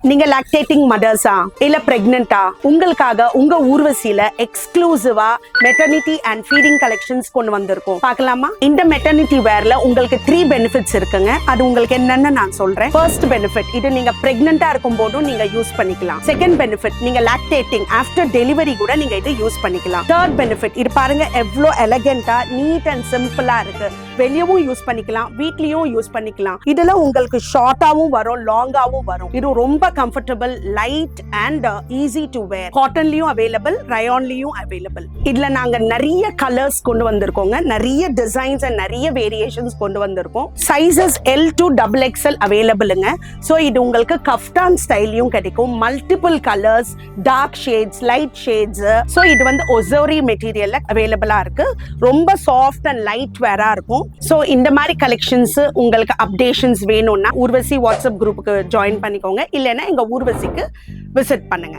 நீங்க லாக்டேட்டிங் மதர்ஸா இல்ல பிரெக்னெண்டா, உங்களுக்காக உங்க ஊர்வசியில எக்ஸ்க்ளூசிவா மெட்டர்னிட்டி அண்ட் ஃபீடிங் கலெக்ஷன்ஸ் கொண்டு வந்திருக்கோம். பார்க்கலாமா? இந்த மெட்டர்னிட்டி வேர்ல உங்களுக்கு 3 பெனிஃபிட்ஸ் இருக்குங்க. அது உங்களுக்கு என்னன்னு நான் சொல்றேன். ஃபர்ஸ்ட் பெனிஃபிட், இது நீங்க பிரெக்னெண்டா இருக்கும் போதும் நீங்க யூஸ் பண்ணிக்கலாம். செகண்ட் பெனிஃபிட், நீங்க லாக்டேட்டிங் ஆஃப்டர் டெலிவரி கூட நீங்க இது யூஸ் பண்ணிக்கலாம். தேர்ட் பெனிஃபிட், இது பாருங்க எவ்வளவு எலகென்ட்டா நீட் அண்ட் சிம்பிளா இருக்கு. வெளியவும் யூஸ் பண்ணிக்கலாம், வீட்லயும் யூஸ் பண்ணிக்கலாம். இதுல உங்களுக்கு ஷார்ட்டாவும் வரும், லாங்காவும் வரும். இது ரொம்ப comfortable, light and easy to wear. காட்டன்லயும் அவைலபிள், ரயான்லயும் அவைலபிள். இதுல நாங்க நிறைய கலர்ஸ் கொண்டு வந்திருக்கோங்க, நிறைய டிசைன்ஸ் அண்ட் நிறைய வேரியேஷன்ஸ் கொண்டு வந்திருக்கோம். சைசஸ் L to XXL அவைலபிளுங்க. சோ இது உங்களுக்கு கஃப்தான் ஸ்டைலையும் கிடைக்கும். Multiple colours, dark shades, light shades. So இது வந்து ஒசோரி மெட்டீரியல்ல அவைலபிளா இருக்கு. ரொம்ப சாஃப்ட் அண்ட் லைட் வேரா இருக்கும். சோ இந்த மாதிரி கலெக்ஷன்ஸ் உங்களுக்கு அப்டேஷன்ஸ் வேணும்னா ஊர்வசி வாட்ஸ்அப் குரூப்புக்கு ஜாயின் பண்ணிக்கோங்க. இல்லைன்னா எங்க ஊர்வசிக்கு விசிட் பண்ணுங்க.